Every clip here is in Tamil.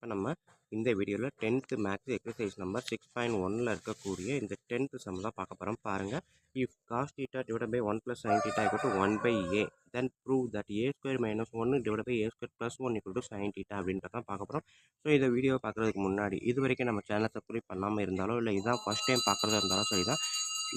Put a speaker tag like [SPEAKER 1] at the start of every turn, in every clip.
[SPEAKER 1] இப்போ நம்ம இந்த வீடியோவில் 10th மேக்ஸ் எக்ஸசைஸ் நம்பர் 6.1ல் இருக்கக்கூடிய இந்த 10th சம் தான் பார்க்க போகிறோம். பாருங்கள், if cos theta divide by 1 + sin theta equal to 1 by a, then prove that a square minus 1 divide by A square plus 1 equal to sin theta அப்படின்றத தான் பார்க்க போகிறோம். ஸோ இந்த வீடியோ பார்க்குறதுக்கு முன்னாடி இது வரைக்கும் நம்ம சேனலை சப்ஸ்கிரைப் பண்ணாமல் இருந்தாலோ இல்லை இதுதான் ஃபஸ்ட் டைம் பார்க்குறதா இருந்தாலும் சரி தான்,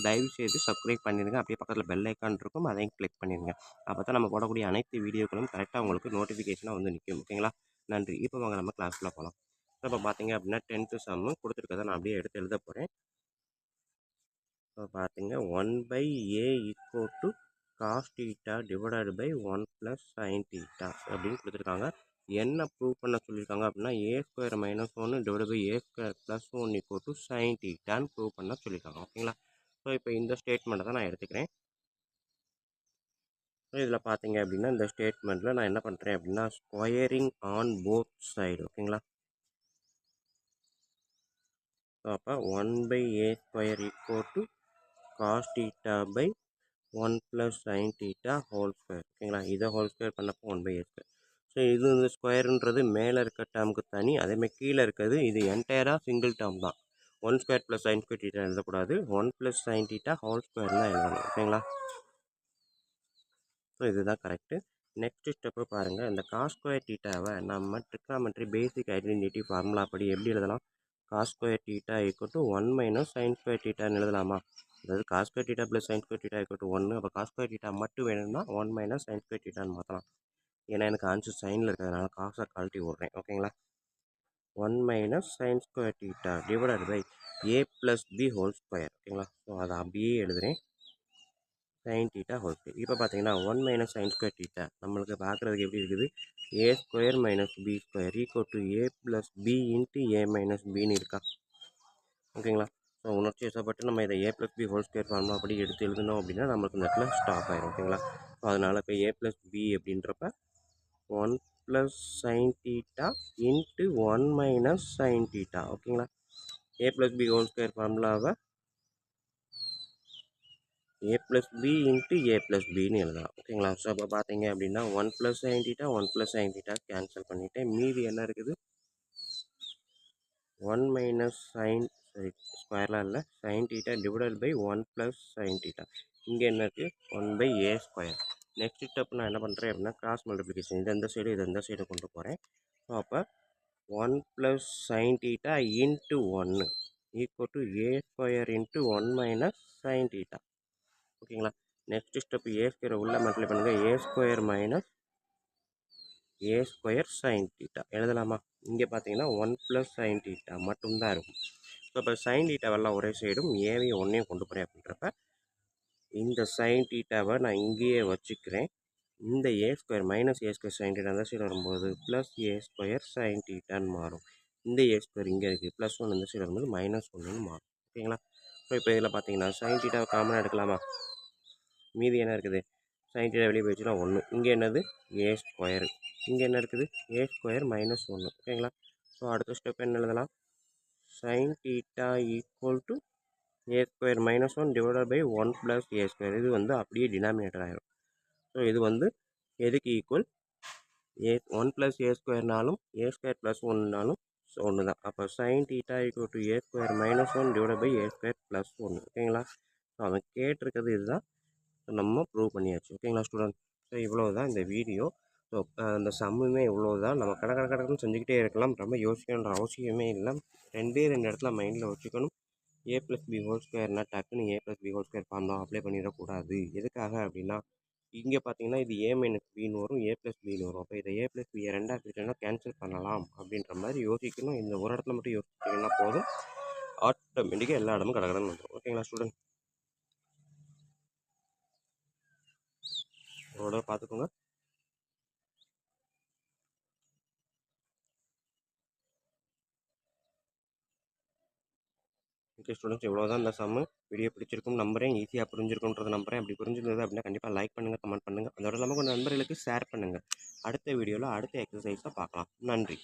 [SPEAKER 1] தயவுசெய்து சப்ஸ்கிரைப் பண்ணிடுங்க. அப்படியே பக்கத்தில் பெல் ஐக்கான் இருக்கும், அதையும் கிளிக் பண்ணிடுங்க. அப்போ தான் நம்ம போடக்கூடிய அனைத்து வீடியோக்களும் கரெக்டாக உங்களுக்கு நோட்டிஃபிகேஷனாக வந்து நிற்கும். ஓகேங்களா? நன்றி. இப்போ வாங்க நம்ம கிளாஸ்க்குள்ள போகலாம். ஸோ இப்போ பார்த்தீங்க அப்படின்னா 10th சம்மு கொடுத்துருக்கதை நான் அப்படியே எடுத்து எழுத போகிறேன். ஸோ பார்த்தீங்க 1 by A equal to cos theta divided by 1 + sin theta அப்படின்னு கொடுத்துருக்காங்க. என்ன ப்ரூவ் பண்ண சொல்லியிருக்காங்க அப்படின்னா A square minus 1 divide by A square plus 1 equal to sin தீட்டான்னு ப்ரூவ் பண்ண சொல்லியிருக்காங்க. ஓகேங்களா? ஸோ இப்போ இந்த ஸ்டேட்மெண்ட்டை தான் நான் எடுத்துக்கிறேன். ஸோ இதில் பார்த்தீங்க அப்படின்னா இந்த ஸ்டேட்மெண்ட்டில் நான் என்ன பண்ணுறேன் அப்படின்னா ஸ்கொயரிங் ஆன் போத் சைடு. ஓகேங்களா? ஸோ அப்போ 1 by A square equal to cos theta by 1 + sin theta whole square. ஓகேங்களா? இதை ஹோல் ஸ்கொயர் பண்ணப்போ 1 பை ஏ ஸ்கொயர். ஸோ இது இந்த ஸ்கொயருன்றது மேலே இருக்க டேர்முக்கு தனி, அதேமாதிரி கீழே இருக்கிறது இது என்டையராக சிங்கிள் டேர்ம் தான். 1 ஸ்கொயர் + sin ஸ்கொயர் தீட்டா எழுதக்கூடாது, 1 + sin தீட்டா ஹோல் ஸ்கொயர் தான் எழுதணும். ஓகேங்களா? ஸோ இதுதான் கரெக்டு. நெக்ஸ்ட் ஸ்டெப்பு பாருங்கள், இந்த காஸ் ஸ்கொயர் தீட்டாவை நம்ம ட்ரிக்னாமெட்ரி பேசிக் ஐடென்டிட்டி ஃபார்முலா படி எப்படி எழுதலாம்? Cos square theta equal to 1 - sin square தீட்டான்னு எழுதலாமா? அதாவது cos square theta + sin square theta equal to 1. அப்போ காஸ் ஸ்கொயர் தீட்டா மட்டும் வேணும்னா 1 - sin ஸ்கொயர் தீட்டான்னு மாற்றலாம். ஏன்னா எனக்கு ஆன்சர் சைனில் இருக்கிறதுனால காசை கழட்டி விட்றேன். ஓகேங்களா? 1 - sin square theta divided by a + b whole square. ஓகேங்களா? ஸோ அதை அப்படியே எழுதுகிறேன், sin தீட்டா ஹோல் ஸ்கொயர். இப்போ பார்த்தீங்கன்னா 1 - sin ஸ்கொயர் தீட்டா நம்மளுக்கு பார்க்குறதுக்கு எப்படி இருக்குது? a square - b square equal to a + b into a - bன்னு இருக்கா? ஓகேங்களா? ஸோ உணர்ச்சி வசப்பட்டு நம்ம இதை a + b whole square formula அப்படி எடுத்து எழுதணும் அப்படின்னா நம்மளுக்கு இந்த இடத்துல ஸ்டாப் ஆயிடும். ஓகேங்களா? ஸோ அதனால் இப்போ a + b அப்படின்றப்ப 1 + sin theta into 1 - sin theta. ஓகேங்களா? a + b ஹோல் ஸ்கொயர் ஃபார்முலாவை a + b இன்ட்டு a + bன்னு எழுதலாம். ஓகேங்களா? ஸோ அப்போ பார்த்தீங்க அப்படின்னா 1 + sin theta 1 + sin theta cancel பண்ணிவிட்டேன். மீதி என்ன இருக்குது? 1 - sin ஸ்கொயர்லாம் இல்லை, sin theta divided by 1 + sin theta. இங்கே என்ன இருக்குது? 1 by A square. Next step நான் என்ன பண்ணுறேன் அப்படின்னா கிராஸ் மல்டிப்ளிகேஷன், இது எந்த சைடு இது எந்த சைடு கொண்டு போகிறேன். ஸோ அப்போ 1 + sin theta into 1 equal to a square into 1 - sin theta. ஓகேங்களா? நெக்ஸ்ட் ஸ்டெப் ஏ ஸ்கொயரை உள்ள மல்டிப்ளை பண்ணுங்கள், ஏ ஸ்கொயர் மைனஸ் ஏ ஸ்கொயர் சைன் தீட்டா எழுதலாமா? இங்கே பார்த்தீங்கன்னா 1 + sin தீட்டா மட்டும்தான் இருக்கும். ஸோ இப்போ சைன் தீட்டாவெல்லாம் ஒரே சைடும் ஏவையும் ஒன்றையும் கொண்டு போகிறேன் அப்படின்றப்ப இந்த சைன் தீட்டாவை நான் இங்கேயே வச்சுக்கிறேன். இந்த ஏ ஸ்கொயர் மைனஸ் ஏ ஸ்கொயர் சைன் தீட்டா அந்த சைடு வரும்போது ப்ளஸ் ஏ ஸ்கொயர் சைன் தீட்டான்னு மாறும். இந்த ஏ ஸ்கொயர் இங்கே இருக்குது, +1 இந்த சைடு வரும்போது -1ன்னு மாறும். ஓகேங்களா? ஸோ இப்போ இதில் பார்த்தீங்கன்னா சைன் தீட்டாவை காமனாக எடுக்கலாமா? மீதி என்ன இருக்குது? சைன் தீட்டா வெளியே போயிடுச்சுன்னா 1. இங்கே என்னது? A square. இங்கே என்ன இருக்குது? A square -1. ஓகேங்களா? ஸோ அடுத்த ஸ்டெப் என்ன எழுதலாம்? Sine theta equal to a square -1 divided by 1 + a square. இது வந்து அப்படியே டினாமினேட்டர் ஆகிடும். ஸோ இது வந்து எதுக்கு ஈக்குவல்? 1 + ஏ ஸ்கொயர்னாலும் ஏ ஸ்கொயர் +1னாலும் ஒன்று தான். அப்போ sine theta equal to a square -1 divided by A square +1. ஓகேங்களா? ஸோ அவன் கேட்டிருக்கிறது இதுதான், நம்ம ப்ரூவ் பண்ணியாச்சு. ஓகேங்களா ஸ்டூடெண்ட்? ஸோ இவ்வளோ தான் இந்த வீடியோ. ஸோ அந்த சம்முமே இவ்வளோ தான். நம்ம கடற்கடன்னு செஞ்சுக்கிட்டே இருக்கலாம், ரொம்ப யோசிக்கணுன்ற அவசியமே இல்லை. ரெண்டே 2 இடத்துல மைண்டில் வச்சுக்கணும். a + b ஹோல் ஸ்கொயர்னா டக்குன்னு a + b whole square formula apply பண்ணிடக்கூடாது. எதுக்காக அப்படின்னா இங்கே பார்த்தீங்கன்னா இது a - bன்னு வரும், a + bன்னு வரும். அப்போ இதை a + b ரெண்டாக பிரிச்சோன்னா கேன்சல் பண்ணலாம் அப்படின்ற மாதிரி யோசிக்கணும். இந்த ஒரு இடத்துல மட்டும் யோசிச்சிங்கன்னா போதும், ஆட்டோமேட்டிக்காக எல்லா இடமும் கடகடன்னு வந்துடும். ஓகேங்களா ஸ்டூடெண்ட்? அதோட பார்த்துக்கோங்க. ஓகே ஸ்டூடெண்ட்ஸ், இவ்வளோ தான் இந்த சம்மு. வீடியோ பிடிச்சிருக்கும் நம்புறேன், ஈஸியாக புரிஞ்சிருக்குன்றதை நம்புறேன். அப்படி புரிஞ்சிருந்தது அப்படின்னா கண்டிப்பாக லைக் பண்ணுங்கள், கமெண்ட் பண்ணுங்கள். அதோட இல்லாமல் கொஞ்சம் நண்பர்களுக்கு ஷேர் பண்ணுங்கள். அடுத்த வீடியோவில் அடுத்த எக்ஸசைஸை பார்க்கலாம். நன்றி.